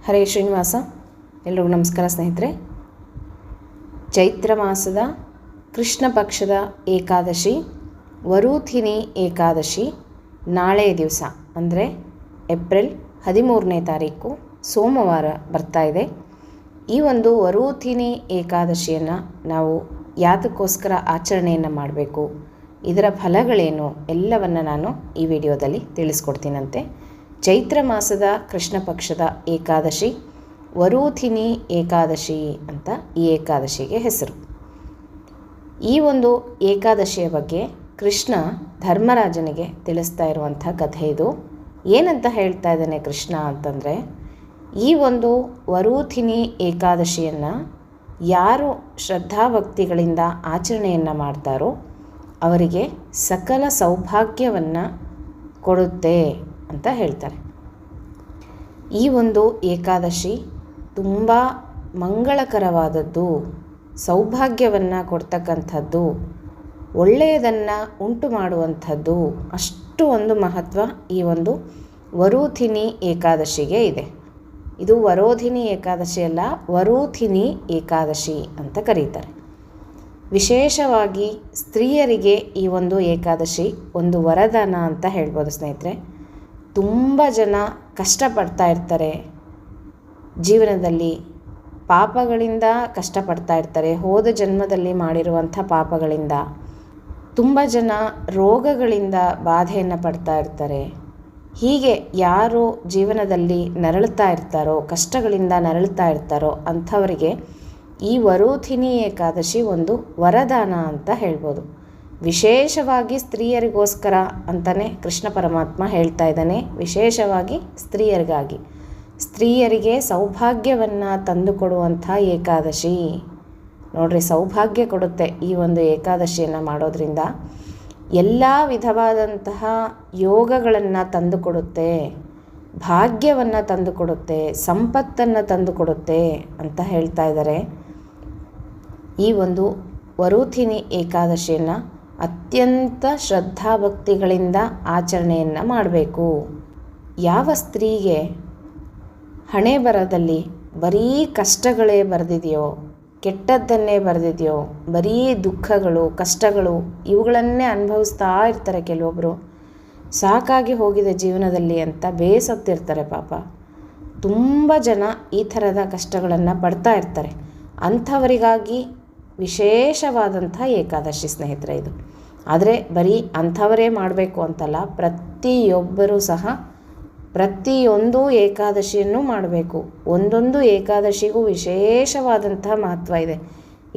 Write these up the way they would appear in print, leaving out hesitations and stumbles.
ಹರೇ ಶ್ರೀನಿವಾಸ. ಎಲ್ರಿಗೂ ನಮಸ್ಕಾರ ಸ್ನೇಹಿತರೆ. ಚೈತ್ರ ಮಾಸದ ಕೃಷ್ಣ ಪಕ್ಷದ ಏಕಾದಶಿ ವರೂಥಿನಿ ಏಕಾದಶಿ ನಾಳೆ ದಿವಸ ಅಂದರೆ ಏಪ್ರಿಲ್ 13ನೇ ತಾರೀಕು ಸೋಮವಾರ ಬರ್ತಾ ಇದೆ. ಈ ಒಂದು ವರೂಥಿನಿ ಏಕಾದಶಿಯನ್ನು ನಾವು ಯಾತಕ್ಕೋಸ್ಕರ ಆಚರಣೆಯನ್ನು ಮಾಡಬೇಕು, ಇದರ ಫಲಗಳೇನು ಎಲ್ಲವನ್ನು ನಾನು ಈ ವಿಡಿಯೋದಲ್ಲಿ ತಿಳಿಸ್ಕೊಡ್ತೀನಂತೆ. ಚೈತ್ರ ಮಾಸದ ಕೃಷ್ಣ ಪಕ್ಷದ ಏಕಾದಶಿ ವರೂಥಿನಿ ಏಕಾದಶಿ ಅಂತ ಈ ಏಕಾದಶಿಗೆ ಹೆಸರು. ಈ ಒಂದು ಏಕಾದಶಿಯ ಬಗ್ಗೆ ಕೃಷ್ಣ ಧರ್ಮರಾಜನಿಗೆ ತಿಳಿಸ್ತಾ ಇರುವಂಥ ಕಥೆ ಇದು. ಏನಂತ ಹೇಳ್ತಾ ಇದ್ದಾನೆ ಕೃಷ್ಣ ಅಂತಂದರೆ, ಈ ಒಂದು ವರೂಥಿನಿ ಏಕಾದಶಿಯನ್ನು ಯಾರು ಶ್ರದ್ಧಾಭಕ್ತಿಗಳಿಂದ ಆಚರಣೆಯನ್ನು ಮಾಡ್ತಾರೋ ಅವರಿಗೆ ಸಕಲ ಸೌಭಾಗ್ಯವನ್ನು ಕೊಡುತ್ತೆ ಅಂತ ಹೇಳ್ತಾರೆ. ಈ ಒಂದು ಏಕಾದಶಿ ತುಂಬ ಮಂಗಳಕರವಾದದ್ದು, ಸೌಭಾಗ್ಯವನ್ನು ಕೊಡ್ತಕ್ಕಂಥದ್ದು, ಒಳ್ಳೆಯದನ್ನು ಉಂಟು ಮಾಡುವಂಥದ್ದು, ಅಷ್ಟು ಒಂದು ಮಹತ್ವ ಈ ಒಂದು ವರೂಥಿನಿ ಏಕಾದಶಿಗೆ ಇದೆ. ಇದು ವರೋಧಿನಿ ಏಕಾದಶಿ ಅಲ್ಲ, ವರೂಥಿನಿ ಏಕಾದಶಿ ಅಂತ ಕರೀತಾರೆ. ವಿಶೇಷವಾಗಿ ಸ್ತ್ರೀಯರಿಗೆ ಈ ಒಂದು ಏಕಾದಶಿ ಒಂದು ವರದಾನ ಅಂತ ಹೇಳ್ಬೋದು ಸ್ನೇಹಿತರೆ. ತುಂಬ ಜನ ಕಷ್ಟಪಡ್ತಾ ಇರ್ತಾರೆ, ಜೀವನದಲ್ಲಿ ಪಾಪಗಳಿಂದ ಕಷ್ಟಪಡ್ತಾ ಇರ್ತಾರೆ, ಹೋದ ಜನ್ಮದಲ್ಲಿ ಮಾಡಿರುವಂಥ ಪಾಪಗಳಿಂದ. ತುಂಬ ಜನ ರೋಗಗಳಿಂದ ಬಾಧೆಯನ್ನು ಪಡ್ತಾ ಇರ್ತಾರೆ. ಹೀಗೆ ಯಾರು ಜೀವನದಲ್ಲಿ ನರಳುತ್ತಾ ಇರ್ತಾರೋ, ಕಷ್ಟಗಳಿಂದ ನರಳುತ್ತಾ ಇರ್ತಾರೋ ಅಂಥವರಿಗೆ ಈ ವರೂಥಿನಿ ಏಕಾದಶಿ ಒಂದು ವರದಾನ ಅಂತ ಹೇಳ್ಬೋದು. ವಿಶೇಷವಾಗಿ ಸ್ತ್ರೀಯರಿಗೋಸ್ಕರ ಅಂತಲೇ ಕೃಷ್ಣ ಪರಮಾತ್ಮ ಹೇಳ್ತಾ ಇದ್ದಾನೆ. ವಿಶೇಷವಾಗಿ ಸ್ತ್ರೀಯರಿಗಾಗಿ, ಸ್ತ್ರೀಯರಿಗೆ ಸೌಭಾಗ್ಯವನ್ನು ತಂದುಕೊಡುವಂಥ ಏಕಾದಶಿ. ನೋಡ್ರಿ, ಸೌಭಾಗ್ಯ ಕೊಡುತ್ತೆ ಈ ಒಂದು ಏಕಾದಶಿಯನ್ನು ಮಾಡೋದ್ರಿಂದ. ಎಲ್ಲ ವಿಧವಾದಂತಹ ಯೋಗಗಳನ್ನು ತಂದುಕೊಡುತ್ತೆ, ಭಾಗ್ಯವನ್ನು ತಂದುಕೊಡುತ್ತೆ, ಸಂಪತ್ತನ್ನು ತಂದುಕೊಡುತ್ತೆ ಅಂತ ಹೇಳ್ತಾ ಇದ್ದಾರೆ. ಈ ಒಂದು ವರೂಥಿನಿ ಏಕಾದಶಿಯನ್ನು ಅತ್ಯಂತ ಶ್ರದ್ಧಾಭಕ್ತಿಗಳಿಂದ ಆಚರಣೆಯನ್ನು ಮಾಡಬೇಕು. ಯಾವ ಸ್ತ್ರೀಗೆ ಹಣೆ ಬರದಲ್ಲಿ ಬರೀ ಕಷ್ಟಗಳೇ ಬರೆದಿದೆಯೋ, ಕೆಟ್ಟದ್ದನ್ನೇ ಬರೆದಿದೆಯೋ, ಬರೀ ದುಃಖಗಳು, ಕಷ್ಟಗಳು ಇವುಗಳನ್ನೇ ಅನುಭವಿಸ್ತಾ ಇರ್ತಾರೆ ಕೆಲವೊಬ್ಬರು. ಸಾಕಾಗಿ ಹೋಗಿದೆ ಜೀವನದಲ್ಲಿ ಅಂತ ಬೇಸತ್ತಿರ್ತಾರೆ ಪಾಪ. ತುಂಬ ಜನ ಈ ಥರದ ಕಷ್ಟಗಳನ್ನು ಪಡ್ತಾ ಇರ್ತಾರೆ. ಅಂಥವರಿಗಾಗಿ ವಿಶೇಷವಾದಂಥ ಏಕಾದಶಿ ಸ್ನೇಹಿತರೆ ಇದು. ಆದರೆ ಬರೀ ಅಂಥವರೇ ಮಾಡಬೇಕು ಅಂತಲ್ಲ, ಪ್ರತಿಯೊಬ್ಬರೂ ಸಹ ಪ್ರತಿಯೊಂದು ಏಕಾದಶಿಯನ್ನು ಮಾಡಬೇಕು. ಒಂದೊಂದು ಏಕಾದಶಿಗೂ ವಿಶೇಷವಾದಂಥ ಮಹತ್ವ ಇದೆ.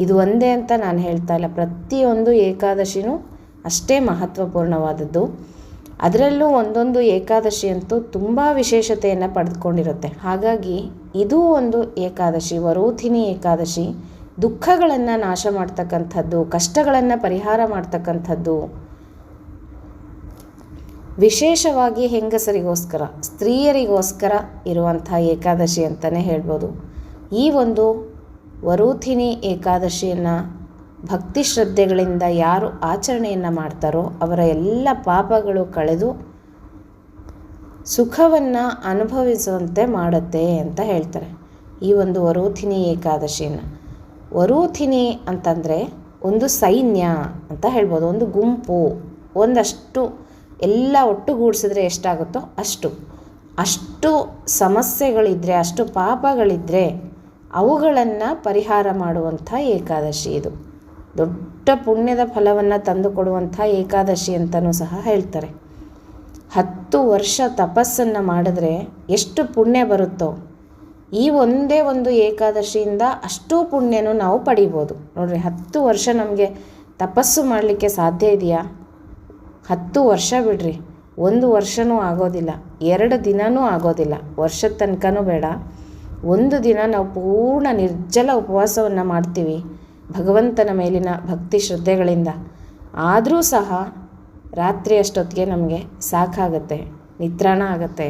ಇದು ಒಂದೇ ಅಂತ ನಾನು ಹೇಳ್ತಾ ಇಲ್ಲ, ಪ್ರತಿಯೊಂದು ಏಕಾದಶಿನೂ ಅಷ್ಟೇ ಮಹತ್ವಪೂರ್ಣವಾದದ್ದು. ಅದರಲ್ಲೂ ಒಂದೊಂದು ಏಕಾದಶಿ ಅಂತೂ ತುಂಬ ವಿಶೇಷತೆಯನ್ನು ಪಡೆದುಕೊಂಡಿರುತ್ತೆ. ಹಾಗಾಗಿ ಇದು ಒಂದು ಏಕಾದಶಿ, ವರೂಥಿನಿ ಏಕಾದಶಿ, ದುಃಖಗಳನ್ನು ನಾಶ ಮಾಡ್ತಕ್ಕಂಥದ್ದು, ಕಷ್ಟಗಳನ್ನು ಪರಿಹಾರ ಮಾಡ್ತಕ್ಕಂಥದ್ದು. ವಿಶೇಷವಾಗಿ ಹೆಂಗಸರಿಗೋಸ್ಕರ, ಸ್ತ್ರೀಯರಿಗೋಸ್ಕರ ಇರುವಂಥ ಏಕಾದಶಿ ಅಂತಲೇ ಹೇಳ್ಬೋದು. ಈ ಒಂದು ವರೂಥಿನಿ ಏಕಾದಶಿಯನ್ನು ಭಕ್ತಿ ಶ್ರದ್ಧೆಗಳಿಂದ ಯಾರು ಆಚರಣೆಯನ್ನು ಮಾಡ್ತಾರೋ ಅವರ ಎಲ್ಲ ಪಾಪಗಳು ಕಳೆದು ಸುಖವನ್ನು ಅನುಭವಿಸುವಂತೆ ಮಾಡುತ್ತೆ ಅಂತ ಹೇಳ್ತಾರೆ ಈ ಒಂದು ವರೂಥಿನಿ ಏಕಾದಶಿಯನ್ನು. ವರೂಥಿನಿ ಅಂತಂದರೆ ಒಂದು ಸೈನ್ಯ ಅಂತ ಹೇಳ್ಬೋದು, ಒಂದು ಗುಂಪು, ಒಂದಷ್ಟು ಎಲ್ಲ ಒಟ್ಟುಗೂಡಿಸಿದ್ರೆ ಎಷ್ಟಾಗುತ್ತೋ ಅಷ್ಟು ಸಮಸ್ಯೆಗಳಿದ್ದರೆ, ಅಷ್ಟು ಪಾಪಗಳಿದ್ದರೆ ಅವುಗಳನ್ನು ಪರಿಹಾರ ಮಾಡುವಂಥ ಏಕಾದಶಿ ಇದು. ದೊಡ್ಡ ಪುಣ್ಯದ ಫಲವನ್ನು ತಂದುಕೊಡುವಂಥ ಏಕಾದಶಿ ಅಂತಲೂ ಸಹ ಹೇಳ್ತಾರೆ. 10 ವರ್ಷ ತಪಸ್ಸನ್ನು ಮಾಡಿದ್ರೆ ಎಷ್ಟು ಪುಣ್ಯ ಬರುತ್ತೋ, ಈ ಒಂದೇ ಒಂದು ಏಕಾದಶಿಯಿಂದ ಅಷ್ಟೂ ಪುಣ್ಯನೂ ನಾವು ಪಡಿಬೋದು. ನೋಡ್ರಿ, 10 ವರ್ಷ ನಮಗೆ ತಪಸ್ಸು ಮಾಡಲಿಕ್ಕೆ ಸಾಧ್ಯ ಇದೆಯಾ? 10 ವರ್ಷ ಬಿಡ್ರಿ, 1 ವರ್ಷವೂ ಆಗೋದಿಲ್ಲ, 2 ದಿನವೂ ಆಗೋದಿಲ್ಲ, ವರ್ಷದ ತನಕನೂ ಬೇಡ. 1 ದಿನ ನಾವು ಪೂರ್ಣ ನಿರ್ಜಲ ಉಪವಾಸವನ್ನು ಮಾಡ್ತೀವಿ ಭಗವಂತನ ಮೇಲಿನ ಭಕ್ತಿ ಶ್ರದ್ಧೆಗಳಿಂದ. ಆದರೂ ಸಹ ರಾತ್ರಿ ಅಷ್ಟೊತ್ತಿಗೆ ನಮಗೆ ಸಾಕಾಗುತ್ತೆ, ನಿತ್ರಾಣ ಆಗುತ್ತೆ,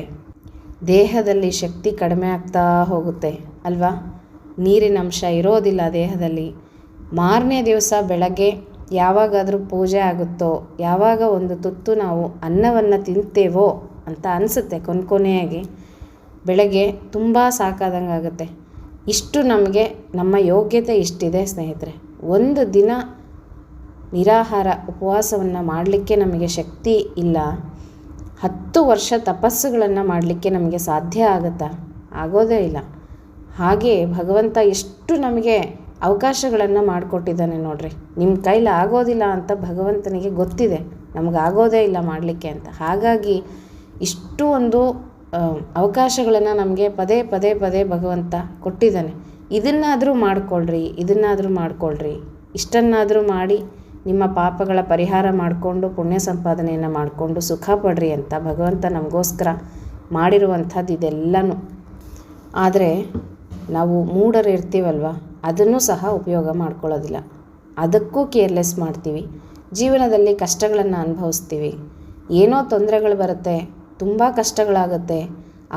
ದೇಹದಲ್ಲಿ ಶಕ್ತಿ ಕಡಿಮೆ ಆಗ್ತಾ ಹೋಗುತ್ತೆ ಅಲ್ವಾ? ನೀರಿನ ಅಂಶ ಇರೋದಿಲ್ಲ ದೇಹದಲ್ಲಿ. ಮಾರನೇ ದಿವಸ ಬೆಳಗ್ಗೆ ಯಾವಾಗಾದರೂ ಪೂಜೆ ಆಗುತ್ತೋ, ಯಾವಾಗ ಒಂದು ತುತ್ತು ನಾವು ಅನ್ನವನ್ನು ತಿಂತೇವೋ ಅಂತ ಅನಿಸುತ್ತೆ ಕೊನೆಯಾಗಿ. ಬೆಳಗ್ಗೆ ತುಂಬ ಸಾಕಾದಂಗೆ ಆಗುತ್ತೆ. ಇಷ್ಟು ನಮಗೆ ನಮ್ಮ ಯೋಗ್ಯತೆ ಇಷ್ಟಿದೆ ಸ್ನೇಹಿತರೆ. ಒಂದು ದಿನ ನಿರಾಹಾರ ಉಪವಾಸವನ್ನು ಮಾಡಲಿಕ್ಕೆ ನಮಗೆ ಶಕ್ತಿ ಇಲ್ಲ. 10 ವರ್ಷ ತಪಸ್ಸುಗಳನ್ನು ಮಾಡಲಿಕ್ಕೆ ನಮಗೆ ಸಾಧ್ಯ ಆಗುತ್ತಾ? ಆಗೋದೇ ಇಲ್ಲ. ಹಾಗೆ ಭಗವಂತ ಎಷ್ಟು ನಮಗೆ ಅವಕಾಶಗಳನ್ನು ಮಾಡಿಕೊಟ್ಟಿದ್ದಾನೆ ನೋಡ್ರಿ. ನಿಮ್ಮ ಕೈಲಿ ಆಗೋದಿಲ್ಲ ಅಂತ ಭಗವಂತನಿಗೆ ಗೊತ್ತಿದೆ, ನಮಗಾಗೋದೇ ಇಲ್ಲ ಮಾಡಲಿಕ್ಕೆ ಅಂತ. ಹಾಗಾಗಿ ಇಷ್ಟು ಒಂದು ಅವಕಾಶಗಳನ್ನು ನಮಗೆ ಪದೇ ಪದೇ ಪದೇ ಭಗವಂತ ಕೊಟ್ಟಿದ್ದಾನೆ. ಇದನ್ನಾದರೂ ಮಾಡಿಕೊಳ್ರಿ, ಇಷ್ಟನ್ನಾದರೂ ಮಾಡಿ ನಿಮ್ಮ ಪಾಪಗಳ ಪರಿಹಾರ ಮಾಡಿಕೊಂಡು ಪುಣ್ಯ ಸಂಪಾದನೆಯನ್ನು ಮಾಡಿಕೊಂಡು ಸುಖ ಪಡ್ರಿ ಅಂತ ಭಗವಂತ ನಮಗೋಸ್ಕರ ಮಾಡಿರುವಂಥದ್ದು ಇದೆಲ್ಲನೂ. ಆದರೆ ನಾವು ಮೂಢರು ಇರ್ತೀವಲ್ವ, ಅದನ್ನು ಸಹ ಉಪಯೋಗ ಮಾಡ್ಕೊಳ್ಳೋದಿಲ್ಲ. ಅದಕ್ಕೂ ಕೇರ್ಲೆಸ್ ಮಾಡ್ತೀವಿ. ಜೀವನದಲ್ಲಿ ಕಷ್ಟಗಳನ್ನು ಅನುಭವಿಸ್ತೀವಿ. ಏನೋ ತೊಂದರೆಗಳು ಬರುತ್ತೆ, ತುಂಬ ಕಷ್ಟಗಳಾಗುತ್ತೆ.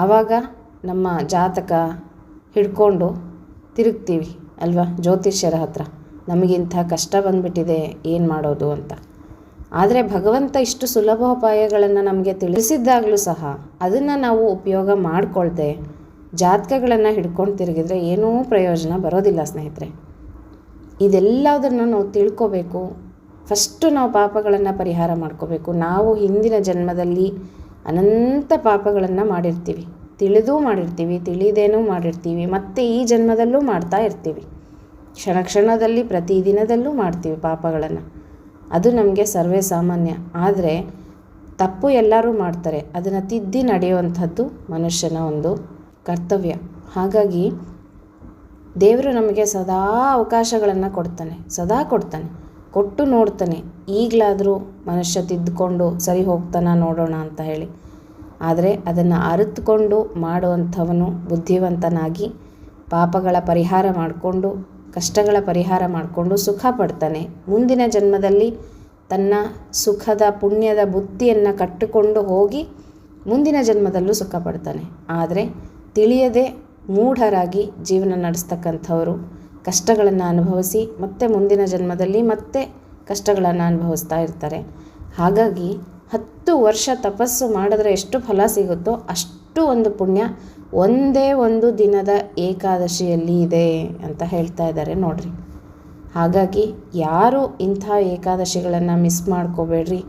ಆವಾಗ ನಮ್ಮ ಜಾತಕ ಹಿಡ್ಕೊಂಡು ತಿರುಗ್ತೀವಿ ಅಲ್ವಾ ಜ್ಯೋತಿಷ್ಯರ ಹತ್ರ, ನಮಗಿಂಥ ಕಷ್ಟ ಬಂದುಬಿಟ್ಟಿದೆ, ಏನು ಮಾಡೋದು ಅಂತ. ಆದರೆ ಭಗವಂತ ಇಷ್ಟು ಸುಲಭೋಪಾಯಗಳನ್ನು ನಮಗೆ ತಿಳಿಸಿದ್ದಾಗಲೂ ಸಹ ಅದನ್ನು ನಾವು ಉಪಯೋಗ ಮಾಡಿಕೊಳ್ದೆ ಜಾತಕಗಳನ್ನು ಹಿಡ್ಕೊಂಡು ತಿರುಗಿದ್ರೆ ಏನೂ ಪ್ರಯೋಜನ ಬರೋದಿಲ್ಲ ಸ್ನೇಹಿತರೆ. ಇದೆಲ್ಲದನ್ನು ನಾವು ತಿಳ್ಕೋಬೇಕು. ಫಸ್ಟು ನಾವು ಪಾಪಗಳನ್ನು ಪರಿಹಾರ ಮಾಡ್ಕೋಬೇಕು. ನಾವು ಹಿಂದಿನ ಜನ್ಮದಲ್ಲಿ ಅನಂತ ಪಾಪಗಳನ್ನು ಮಾಡಿರ್ತೀವಿ, ತಿಳಿದೂ ಮಾಡಿರ್ತೀವಿ, ತಿಳಿದೇನೂ ಮಾಡಿರ್ತೀವಿ, ಮತ್ತು ಈ ಜನ್ಮದಲ್ಲೂ ಮಾಡ್ತಾ ಇರ್ತೀವಿ. ಕ್ಷಣ ಕ್ಷಣದಲ್ಲಿ ಪ್ರತಿದಿನದಲ್ಲೂ ಮಾಡ್ತೀವಿ ಪಾಪಗಳನ್ನು. ಅದು ನಮಗೆ ಸರ್ವೇ ಸಾಮಾನ್ಯ. ಆದರೆ ತಪ್ಪು ಎಲ್ಲರೂ ಮಾಡ್ತಾರೆ, ಅದನ್ನು ತಿದ್ದಿ ನಡೆಯುವಂಥದ್ದು ಮನುಷ್ಯನ ಒಂದು ಕರ್ತವ್ಯ. ಹಾಗಾಗಿ ದೇವರು ನಮಗೆ ಸದಾ ಅವಕಾಶಗಳನ್ನು ಕೊಡ್ತಾನೆ, ಕೊಟ್ಟು ನೋಡ್ತಾನೆ. ಈಗಲಾದರೂ ಮನುಷ್ಯ ತಿದ್ದುಕೊಂಡು ಸರಿ ಹೋಗ್ತಾನ ನೋಡೋಣ ಅಂತ ಹೇಳಿ. ಆದರೆ ಅದನ್ನು ಅರಿತುಕೊಂಡು ಮಾಡುವಂಥವನು ಬುದ್ಧಿವಂತನಾಗಿ ಪಾಪಗಳ ಪರಿಹಾರ ಮಾಡಿಕೊಂಡು ಕಷ್ಟಗಳ ಪರಿಹಾರ ಮಾಡಿಕೊಂಡು ಸುಖ ಪಡ್ತಾನೆ. ಮುಂದಿನ ಜನ್ಮದಲ್ಲಿ ತನ್ನ ಸುಖದ ಪುಣ್ಯದ ಬುತ್ತಿಯನ್ನು ಕಟ್ಟಿಕೊಂಡು ಹೋಗಿ ಮುಂದಿನ ಜನ್ಮದಲ್ಲೂ ಸುಖ ಪಡ್ತಾನೆ. ಆದರೆ ತಿಳಿಯದೆ ಮೂಢರಾಗಿ ಜೀವನ ನಡೆಸ್ತಕ್ಕಂಥವರು ಕಷ್ಟಗಳನ್ನು ಅನುಭವಿಸಿ ಮತ್ತೆ ಮುಂದಿನ ಜನ್ಮದಲ್ಲಿ ಮತ್ತೆ ಕಷ್ಟಗಳನ್ನು ಅನುಭವಿಸ್ತಾ ಇರ್ತಾರೆ. ಹಾಗಾಗಿ 10 ವರ್ಷ ತಪಸ್ಸು ಮಾಡಿದ್ರೆ ಎಷ್ಟು ಫಲ ಸಿಗುತ್ತೋ ಅಷ್ಟು ಒಂದು ಪುಣ್ಯ ಒಂದೇ ಒಂದು ದಿನದ ಏಕಾದಶಿಯಲ್ಲಿ ಇದೆ ಅಂತ ಹೇಳ್ತಾ ಇದ್ದಾರೆ ನೋಡ್ರಿ. ಹಾಗಾಗಿ ಯಾರು ಇಂಥ ಏಕಾದಶಿಗಳನ್ನು ಮಿಸ್ ಮಾಡ್ಕೋಬೇಡ್ರಿ.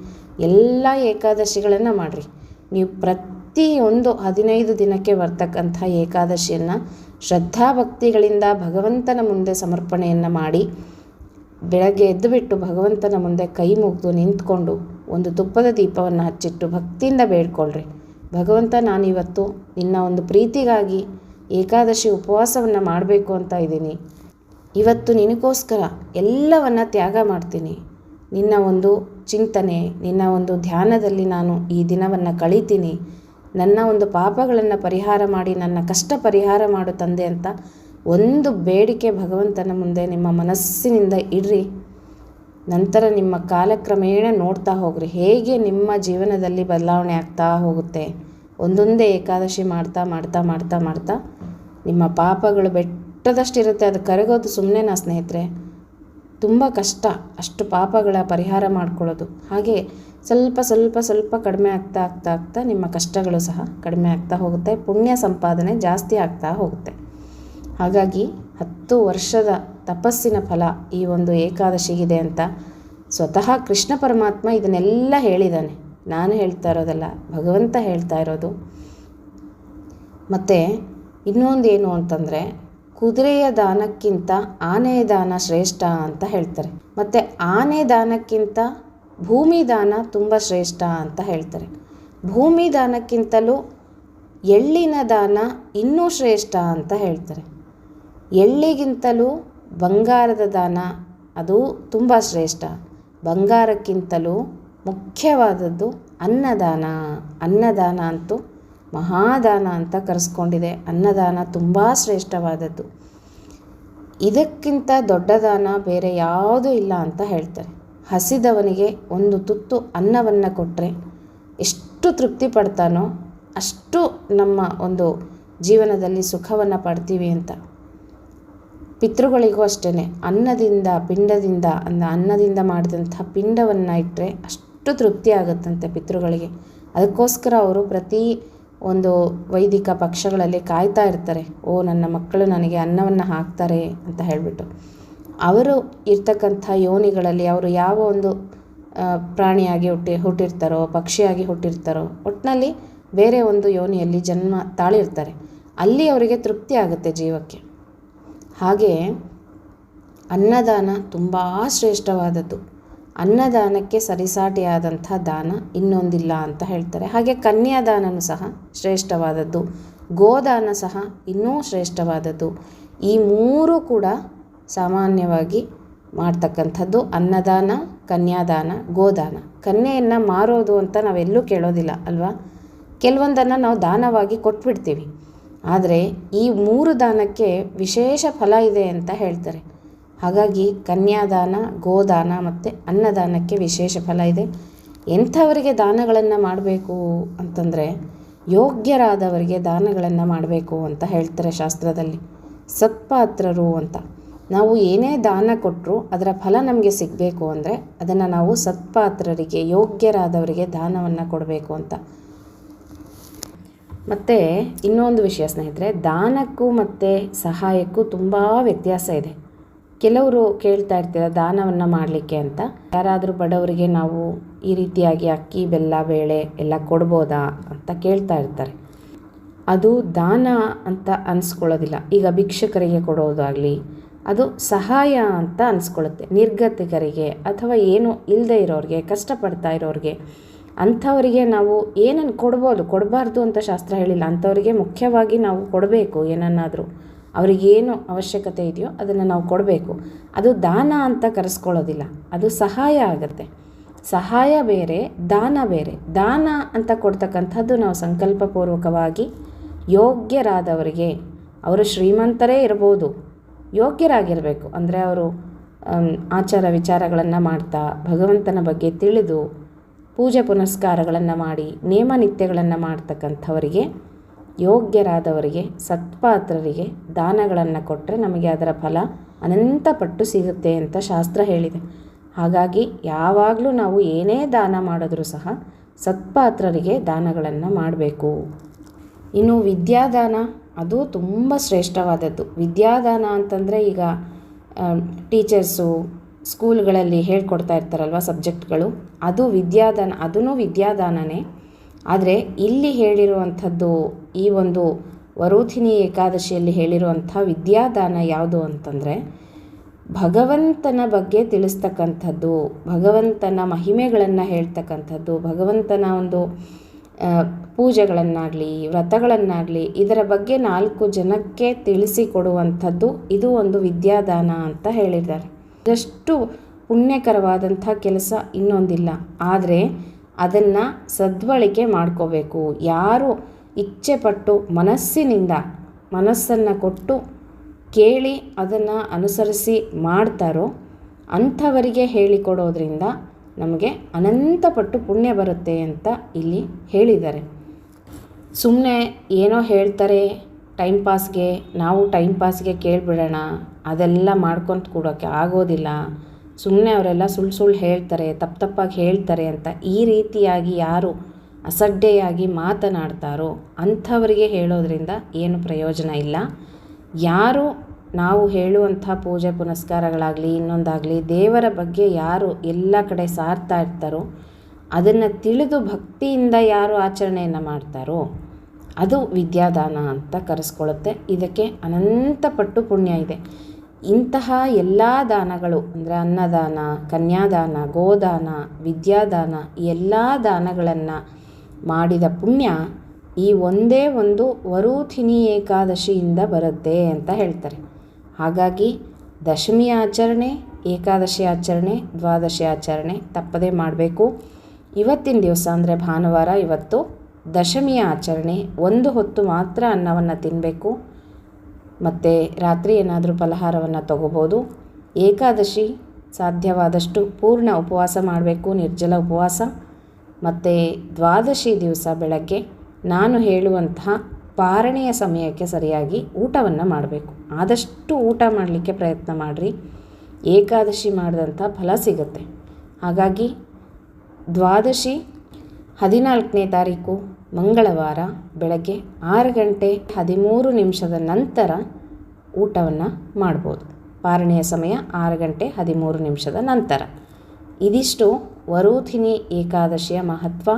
ಎಲ್ಲ ಏಕಾದಶಿಗಳನ್ನು ಮಾಡಿರಿ. ನೀವು ಪ್ರತಿಯೊಂದು 15 ದಿನಕ್ಕೆ ಬರ್ತಕ್ಕಂಥ ಏಕಾದಶಿಯನ್ನು ಶ್ರದ್ಧಾಭಕ್ತಿಗಳಿಂದ ಭಗವಂತನ ಮುಂದೆ ಸಮರ್ಪಣೆಯನ್ನು ಮಾಡಿ ಬೆಳಗ್ಗೆ ಎದ್ದುಬಿಟ್ಟು ಭಗವಂತನ ಮುಂದೆ ಕೈ ಮುಗಿದು ನಿಂತ್ಕೊಂಡು ಒಂದು ತುಪ್ಪದ ದೀಪವನ್ನು ಹಚ್ಚಿಟ್ಟು ಭಕ್ತಿಯಿಂದ ಬೇಡ್ಕೊಳ್ರಿ, ಭಗವಂತ ನಾನಿವತ್ತು ನಿನ್ನ ಒಂದು ಪ್ರೀತಿಗಾಗಿ ಏಕಾದಶಿ ಉಪವಾಸವನ್ನು ಮಾಡಬೇಕು ಅಂತ ಇದ್ದೀನಿ. ಇವತ್ತು ನಿನಗೋಸ್ಕರ ಎಲ್ಲವನ್ನು ತ್ಯಾಗ ಮಾಡ್ತೀನಿ. ನಿನ್ನ ಒಂದು ಚಿಂತನೆ, ನಿನ್ನ ಒಂದು ಧ್ಯಾನದಲ್ಲಿ ನಾನು ಈ ದಿನವನ್ನು ಕಳೀತೀನಿ. ನನ್ನ ಒಂದು ಪಾಪಗಳನ್ನು ಪರಿಹಾರ ಮಾಡಿ ನನ್ನ ಕಷ್ಟ ಪರಿಹಾರ ಮಾಡು ತಂದೆ ಅಂತ ಒಂದು ಬೇಡಿಕೆ ಭಗವಂತನ ಮುಂದೆ ನಿಮ್ಮ ಮನಸ್ಸಿನಿಂದ ಇಡ್ರಿ. ನಂತರ ನಿಮ್ಮ ಕಾಲಕ್ರಮೇಣ ನೋಡ್ತಾ ಹೋಗ್ರಿ ಹೇಗೆ ನಿಮ್ಮ ಜೀವನದಲ್ಲಿ ಬದಲಾವಣೆ ಆಗ್ತಾ ಹೋಗುತ್ತೆ. ಒಂದೊಂದೇ ಏಕಾದಶಿ ಮಾಡ್ತಾ ಮಾಡ್ತಾ ಮಾಡ್ತಾ ಮಾಡ್ತಾ ನಿಮ್ಮ ಪಾಪಗಳು ಬೆಟ್ಟದಷ್ಟಿರುತ್ತೆ. ಅದು ಕರಗೋದು ಸುಮ್ಮನೆನಾ ಸ್ನೇಹಿತರೆ? ತುಂಬ ಕಷ್ಟ ಅಷ್ಟು ಪಾಪಗಳ ಪರಿಹಾರ ಮಾಡ್ಕೊಳ್ಳೋದು. ಹಾಗೆ ಸ್ವಲ್ಪ ಸ್ವಲ್ಪ ಸ್ವಲ್ಪ ಕಡಿಮೆ ಆಗ್ತಾ ಆಗ್ತಾ ಆಗ್ತಾ ನಿಮ್ಮ ಕಷ್ಟಗಳು ಸಹ ಕಡಿಮೆ ಆಗ್ತಾ ಹೋಗುತ್ತೆ, ಪುಣ್ಯ ಸಂಪಾದನೆ ಜಾಸ್ತಿ ಆಗ್ತಾ ಹೋಗುತ್ತೆ. ಹಾಗಾಗಿ 10 ವರ್ಷದ ತಪಸ್ಸಿನ ಫಲ ಈ ಒಂದು ಏಕಾದಶಿಗಿದೆ ಅಂತ ಸ್ವತಃ ಕೃಷ್ಣ ಪರಮಾತ್ಮ ಇದನ್ನೆಲ್ಲ ಹೇಳಿದ್ದಾನೆ. ನಾನು ಹೇಳ್ತಾ ಇರೋದಲ್ಲ, ಭಗವಂತ ಹೇಳ್ತಾ ಇರೋದು. ಮತ್ತು ಇನ್ನೊಂದು ಏನು ಅಂತಂದರೆ, ಕುದುರೆಯ ದಾನಕ್ಕಿಂತ ಆನೆಯ ದಾನ ಶ್ರೇಷ್ಠ ಅಂತ ಹೇಳ್ತಾರೆ. ಮತ್ತು ಆನೆ ದಾನಕ್ಕಿಂತ ಭೂಮಿ ದಾನ ತುಂಬ ಶ್ರೇಷ್ಠ ಅಂತ ಹೇಳ್ತಾರೆ. ಭೂಮಿ ದಾನಕ್ಕಿಂತಲೂ ಎಳ್ಳಿನ ದಾನ ಇನ್ನೂ ಶ್ರೇಷ್ಠ ಅಂತ ಹೇಳ್ತಾರೆ. ಎಳ್ಳಿಗಿಂತಲೂ ಬಂಗಾರದ ದಾನ ಅದು ತುಂಬ ಶ್ರೇಷ್ಠ. ಬಂಗಾರಕ್ಕಿಂತಲೂ ಮುಖ್ಯವಾದದ್ದು ಅನ್ನದಾನ. ಅನ್ನದಾನ ಅಂತೂ ಮಹಾದಾನ ಅಂತ ಕರೆಸ್ಕೊಂಡಿದೆ. ಅನ್ನದಾನ ತುಂಬ ಶ್ರೇಷ್ಠವಾದದ್ದು. ಇದಕ್ಕಿಂತ ದೊಡ್ಡ ದಾನ ಬೇರೆ ಯಾವುದೂ ಇಲ್ಲ ಅಂತ ಹೇಳ್ತಾರೆ. ಹಸಿದವನಿಗೆ ಒಂದು ತುತ್ತು ಅನ್ನವನ್ನು ಕೊಟ್ಟರೆ ಎಷ್ಟು ತೃಪ್ತಿ ಪಡ್ತಾನೋ ಅಷ್ಟು ನಮ್ಮ ಒಂದು ಜೀವನದಲ್ಲಿ ಸುಖವನ್ನು ಪಡ್ತೀವಿ ಅಂತ. ಪಿತೃಗಳಿಗೂ ಅಷ್ಟೇ ಅನ್ನದಿಂದ ಪಿಂಡದಿಂದ ಅನ್ನದಿಂದ ಮಾಡಿದಂಥ ಪಿಂಡವನ್ನು ಇಟ್ಟರೆ ಅಷ್ಟು ತೃಪ್ತಿ ಆಗುತ್ತಂತೆ ಪಿತೃಗಳಿಗೆ. ಅದಕ್ಕೋಸ್ಕರ ಅವರು ಪ್ರತಿ ಒಂದು ವೈದಿಕ ಪಕ್ಷಗಳಲ್ಲಿ ಕಾಯ್ತಾ ಇರ್ತಾರೆ. ನನ್ನ ಮಕ್ಕಳು ನನಗೆ ಅನ್ನವನ್ನು ಹಾಕ್ತಾರೆ ಅಂತ ಹೇಳಿಬಿಟ್ಟು. ಅವರು ಇರ್ತಕ್ಕಂಥ ಯೋನಿಗಳಲ್ಲಿ ಅವರು ಯಾವ ಒಂದು ಪ್ರಾಣಿಯಾಗಿ ಹುಟ್ಟಿರ್ತಾರೋ, ಪಕ್ಷಿಯಾಗಿ ಹುಟ್ಟಿರ್ತಾರೋ, ಒಟ್ಟಿನಲ್ಲಿ ಬೇರೆ ಒಂದು ಯೋನಿಯಲ್ಲಿ ಜನ್ಮ ತಾಳಿರ್ತಾರೆ. ಅಲ್ಲಿ ಅವರಿಗೆ ತೃಪ್ತಿ ಆಗುತ್ತೆ ಜೀವಕ್ಕೆ. ಹಾಗೆ ಅನ್ನದಾನ ತುಂಬ ಶ್ರೇಷ್ಠವಾದದ್ದು. ಅನ್ನದಾನಕ್ಕೆ ಸರಿಸಾಟಿಯಾದಂಥ ದಾನ ಇನ್ನೊಂದಿಲ್ಲ ಅಂತ ಹೇಳ್ತಾರೆ. ಹಾಗೆ ಕನ್ಯಾದಾನವೂ ಸಹ ಶ್ರೇಷ್ಠವಾದದ್ದು, ಗೋದಾನ ಸಹ ಇನ್ನೂ ಶ್ರೇಷ್ಠವಾದದ್ದು. ಈ ಮೂರು ಕೂಡ ಸಾಮಾನ್ಯವಾಗಿ ಮಾಡ್ತಕ್ಕಂಥದ್ದು ಅನ್ನದಾನ, ಕನ್ಯಾದಾನ, ಗೋದಾನ. ಕನ್ಯೆಯನ್ನು ಮಾರೋದು ಅಂತ ನಾವೆಲ್ಲೂ ಕೇಳೋದಿಲ್ಲ ಅಲ್ವಾ? ಕೆಲವೊಂದನ್ನು ನಾವು ದಾನವಾಗಿ ಕೊಟ್ಬಿಡ್ತೀವಿ. ಆದರೆ ಈ ಮೂರು ದಾನಕ್ಕೆ ವಿಶೇಷ ಫಲ ಇದೆ ಅಂತ ಹೇಳ್ತಾರೆ. ಹಾಗಾಗಿ ಕನ್ಯಾದಾನ, ಗೋದಾನ ಮತ್ತು ಅನ್ನದಾನಕ್ಕೆ ವಿಶೇಷ ಫಲ ಇದೆ. ಎಂಥವರಿಗೆ ದಾನಗಳನ್ನು ಮಾಡಬೇಕು ಅಂತಂದರೆ ಯೋಗ್ಯರಾದವರಿಗೆ ದಾನಗಳನ್ನು ಮಾಡಬೇಕು ಅಂತ ಹೇಳ್ತಾರೆ ಶಾಸ್ತ್ರದಲ್ಲಿ. ಸತ್ಪಾತ್ರರು ಅಂತ. ನಾವು ಏನೇ ದಾನ ಕೊಟ್ಟರೂ ಅದರ ಫಲ ನಮಗೆ ಸಿಗಬೇಕು ಅಂದರೆ ಅದನ್ನು ನಾವು ಸತ್ಪಾತ್ರರಿಗೆ, ಯೋಗ್ಯರಾದವರಿಗೆ ದಾನವನ್ನು ಕೊಡಬೇಕು ಅಂತ. ಮತ್ತು ಇನ್ನೊಂದು ವಿಷಯ ಸ್ನೇಹಿತರೆ, ದಾನಕ್ಕೂ ಮತ್ತು ಸಹಾಯಕ್ಕೂ ತುಂಬ ವ್ಯತ್ಯಾಸ ಇದೆ. ಕೆಲವರು ಕೇಳ್ತಾ ಇರ್ತೀರ ದಾನವನ್ನು ಮಾಡಲಿಕ್ಕೆ ಅಂತ. ಯಾರಾದರೂ ಬಡವರಿಗೆ ನಾವು ಈ ರೀತಿಯಾಗಿ ಅಕ್ಕಿ, ಬೆಲ್ಲ, ಬೇಳೆ ಎಲ್ಲ ಕೊಡ್ಬೋದಾ ಅಂತ ಕೇಳ್ತಾ ಇರ್ತಾರೆ. ಅದು ದಾನ ಅಂತ ಅನಿಸ್ಕೊಳ್ಳೋದಿಲ್ಲ. ಈಗ ಭಿಕ್ಷುಕರಿಗೆ ಕೊಡೋದಾಗಲಿ ಅದು ಸಹಾಯ ಅಂತ ಅನಿಸ್ಕೊಳ್ಳುತ್ತೆ. ನಿರ್ಗತಿಕರಿಗೆ ಅಥವಾ ಏನು ಇಲ್ಲದೆ ಇರೋರಿಗೆ, ಕಷ್ಟಪಡ್ತಾ ಇರೋರಿಗೆ, ಅಂಥವರಿಗೆ ನಾವು ಏನನ್ನು ಕೊಡ್ಬೋದು, ಕೊಡಬಾರ್ದು ಅಂತ ಶಾಸ್ತ್ರ ಹೇಳಿಲ್ಲ. ಅಂಥವರಿಗೆ ಮುಖ್ಯವಾಗಿ ನಾವು ಕೊಡಬೇಕು. ಏನನ್ನಾದರೂ ಅವರಿಗೇನು ಅವಶ್ಯಕತೆ ಇದೆಯೋ ಅದನ್ನು ನಾವು ಕೊಡಬೇಕು. ಅದು ದಾನ ಅಂತ ಕರೆಸ್ಕೊಳ್ಳೋದಿಲ್ಲ, ಅದು ಸಹಾಯ ಆಗುತ್ತೆ. ಸಹಾಯ ಬೇರೆ, ದಾನ ಬೇರೆ. ದಾನ ಅಂತ ಕೊಡ್ತಕ್ಕಂಥದ್ದು ನಾವು ಸಂಕಲ್ಪಪೂರ್ವಕವಾಗಿ ಯೋಗ್ಯರಾದವರಿಗೆ, ಅವರು ಶ್ರೀಮಂತರೇ ಇರ್ಬೋದು, ಯೋಗ್ಯರಾಗಿರಬೇಕು. ಅಂದರೆ ಅವರು ಆಚಾರ ವಿಚಾರಗಳನ್ನು ಮಾಡ್ತಾ, ಭಗವಂತನ ಬಗ್ಗೆ ತಿಳಿದು, ಪೂಜೆ ಪುನಸ್ಕಾರಗಳನ್ನು ಮಾಡಿ, ನೇಮ ನಿತ್ಯಗಳನ್ನು ಮಾಡ್ತಕ್ಕಂಥವರಿಗೆ, ಯೋಗ್ಯರಾದವರಿಗೆ, ಸತ್ಪಾತ್ರರಿಗೆ ದಾನಗಳನ್ನು ಕೊಟ್ಟರೆ ನಮಗೆ ಅದರ ಫಲ ಅನಂತ ಪಟ್ಟು ಸಿಗುತ್ತೆ ಅಂತ ಶಾಸ್ತ್ರ ಹೇಳಿದೆ. ಹಾಗಾಗಿ ಯಾವಾಗಲೂ ನಾವು ಏನೇ ದಾನ ಮಾಡಿದ್ರೂ ಸಹ ಸತ್ಪಾತ್ರರಿಗೆ ದಾನಗಳನ್ನು ಮಾಡಬೇಕು. ಇನ್ನು ವಿದ್ಯಾದಾನ, ಅದು ತುಂಬ ಶ್ರೇಷ್ಠವಾದದ್ದು. ವಿದ್ಯಾದಾನ ಅಂತಂದರೆ ಈಗ ಟೀಚರ್ಸು ಸ್ಕೂಲ್ಗಳಲ್ಲಿ ಹೇಳ್ಕೊಡ್ತಾ ಇರ್ತಾರಲ್ವ ಸಬ್ಜೆಕ್ಟ್ಗಳು, ಅದು ವಿದ್ಯಾದಾನ, ಅದೂ ವಿದ್ಯಾದಾನನೇ. ಆದರೆ ಇಲ್ಲಿ ಹೇಳಿರುವಂಥದ್ದು, ಈ ಒಂದು ವರೋಧಿನಿ ಏಕಾದಶಿಯಲ್ಲಿ ಹೇಳಿರುವಂಥ ವಿದ್ಯಾದಾನ ಯಾವುದು ಅಂತಂದರೆ ಭಗವಂತನ ಬಗ್ಗೆ ತಿಳಿಸ್ತಕ್ಕಂಥದ್ದು, ಭಗವಂತನ ಮಹಿಮೆಗಳನ್ನು ಹೇಳ್ತಕ್ಕಂಥದ್ದು, ಭಗವಂತನ ಒಂದು ಪೂಜೆಗಳನ್ನಾಗಲಿ, ವ್ರತಗಳನ್ನಾಗಲಿ, ಇದರ ಬಗ್ಗೆ 4 ಜನಕ್ಕೆ ತಿಳಿಸಿಕೊಡುವಂಥದ್ದು ಇದು ಒಂದು ವಿದ್ಯಾದಾನ ಅಂತ ಹೇಳಿದ್ದಾರೆ. ಇದಷ್ಟು ಪುಣ್ಯಕರವಾದಂಥ ಕೆಲಸ ಇನ್ನೊಂದಿಲ್ಲ. ಆದರೆ ಅದನ್ನು ಸದ್ಬಳಕೆ ಮಾಡ್ಕೋಬೇಕು. ಯಾರು ಇಚ್ಛೆಪಟ್ಟು ಮನಸ್ಸನ್ನು ಕೊಟ್ಟು ಕೇಳಿ ಅದನ್ನು ಅನುಸರಿಸಿ ಮಾಡ್ತಾರೋ ಅಂಥವರಿಗೆ ಹೇಳಿಕೊಡೋದ್ರಿಂದ ನಮಗೆ ಅನಂತಪಟ್ಟು ಪುಣ್ಯ ಬರುತ್ತೆ ಅಂತ ಇಲ್ಲಿ ಹೇಳಿದ್ದಾರೆ. ಸುಮ್ಮನೆ ಏನೋ ಹೇಳ್ತಾರೆ ಟೈಮ್ ಪಾಸ್ಗೆ, ನಾವು ಟೈಮ್ ಪಾಸ್ಗೆ ಕೇಳಿಬಿಡೋಣ, ಅದೆಲ್ಲ ಮಾಡ್ಕೊಂಡು ಕೂಡೋಕ್ಕೆ ಆಗೋದಿಲ್ಲ. ಸುಮ್ಮನೆ ಅವರೆಲ್ಲ ಸುಳ್ಳು ಹೇಳ್ತಾರೆ, ತಪ್ಪಾಗಿ ಹೇಳ್ತಾರೆ ಅಂತ ಈ ರೀತಿಯಾಗಿ ಯಾರು ಅಸಡ್ಡೆಯಾಗಿ ಮಾತನಾಡ್ತಾರೋ ಅಂಥವರಿಗೆ ಹೇಳೋದ್ರಿಂದ ಏನು ಪ್ರಯೋಜನ ಇಲ್ಲ. ಯಾರು ನಾವು ಹೇಳುವಂಥ ಪೂಜೆ ಪುನಸ್ಕಾರಗಳಾಗಲಿ, ಇನ್ನೊಂದಾಗಲಿ, ದೇವರ ಬಗ್ಗೆ ಯಾರು ಎಲ್ಲ ಕಡೆ ಸಾರ್ತಾ ಇರ್ತಾರೋ, ಅದನ್ನು ತಿಳಿದು ಭಕ್ತಿಯಿಂದ ಯಾರು ಆಚರಣೆಯನ್ನು ಮಾಡ್ತಾರೋ ಅದು ವಿದ್ಯಾದಾನ ಅಂತ ಕರೆಸ್ಕೊಳ್ಳುತ್ತೆ. ಇದಕ್ಕೆ ಅನಂತಪಟ್ಟು ಪುಣ್ಯ ಇದೆ. ಇಂತಹ ಎಲ್ಲ ದಾನಗಳು ಅಂದರೆ ಅನ್ನದಾನ, ಕನ್ಯಾದಾನ, ಗೋದಾನ, ವಿದ್ಯಾದಾನ, ಎಲ್ಲ ದಾನಗಳನ್ನು ಮಾಡಿದ ಪುಣ್ಯ ಈ ಒಂದೇ ಒಂದು ವರೋಧಿನಿ ಏಕಾದಶಿಯಿಂದ ಬರುತ್ತೆ ಅಂತ ಹೇಳ್ತಾರೆ. ಹಾಗಾಗಿ ದಶಮಿ ಆಚರಣೆ, ಏಕಾದಶಿ ಆಚರಣೆ, ದ್ವಾದಶಿ ಆಚರಣೆ ತಪ್ಪದೇ ಮಾಡಬೇಕು. ಇವತ್ತಿನ ದಿವಸ ಅಂದರೆ ಭಾನುವಾರ, ಇವತ್ತು ದಶಮಿಯ ಆಚರಣೆ. 1 ಹೊತ್ತು ಮಾತ್ರ ಅನ್ನವನ್ನು ತಿನ್ನಬೇಕು. ಮತ್ತು ರಾತ್ರಿ ಏನಾದರೂ ಫಲಹಾರವನ್ನು ತಗೋಬೋದು. ಏಕಾದಶಿ ಸಾಧ್ಯವಾದಷ್ಟು ಪೂರ್ಣ ಉಪವಾಸ ಮಾಡಬೇಕು, ನಿರ್ಜಲ ಉಪವಾಸ. ಮತ್ತು ದ್ವಾದಶಿ ದಿವಸ ಬೆಳಗ್ಗೆ ನಾನು ಹೇಳುವಂತಹ ಪಾರಣೆಯ ಸಮಯಕ್ಕೆ ಸರಿಯಾಗಿ ಊಟವನ್ನು ಮಾಡಬೇಕು. ಆದಷ್ಟು ಊಟ ಮಾಡಲಿಕ್ಕೆ ಪ್ರಯತ್ನ ಮಾಡಿರಿ, ಏಕಾದಶಿ ಮಾಡಿದಂಥ ಫಲ ಸಿಗುತ್ತೆ. ಹಾಗಾಗಿ ದ್ವಾದಶಿ 14ನೇ ತಾರೀಕು ಮಂಗಳವಾರ ಬೆಳಗ್ಗೆ 6 ಗಂಟೆ 13 ನಿಮಿಷದ ನಂತರ ಊಟವನ್ನು ಮಾಡ್ಬೋದು. ಪಾರಣೆಯ ಸಮಯ 6 ಗಂಟೆ 13 ನಿಮಿಷದ ನಂತರ. ಇದಿಷ್ಟು ವರೂಧಿನಿ ಏಕಾದಶಿಯ ಮಹತ್ವ.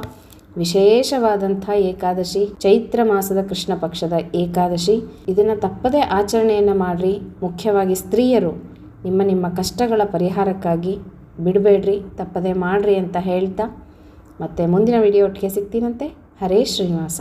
ವಿಶೇಷವಾದಂಥ ಏಕಾದಶಿ, ಚೈತ್ರ ಮಾಸದ ಕೃಷ್ಣ ಪಕ್ಷದ ಏಕಾದಶಿ. ಇದನ್ನು ತಪ್ಪದೇ ಆಚರಣೆಯನ್ನು ಮಾಡಿರಿ. ಮುಖ್ಯವಾಗಿ ಸ್ತ್ರೀಯರು ನಿಮ್ಮ ಕಷ್ಟಗಳ ಪರಿಹಾರಕ್ಕಾಗಿ ಬಿಡಬೇಡ್ರಿ, ತಪ್ಪದೇ ಮಾಡಿರಿ ಅಂತ ಹೇಳ್ತಾ ಮತ್ತೆ ಮುಂದಿನ ವಿಡಿಯೋ ಒಟ್ಟಿಗೆ ಸಿಗ್ತೀನಂತೆ. ಹರೇ ಶ್ರೀನಿವಾಸ.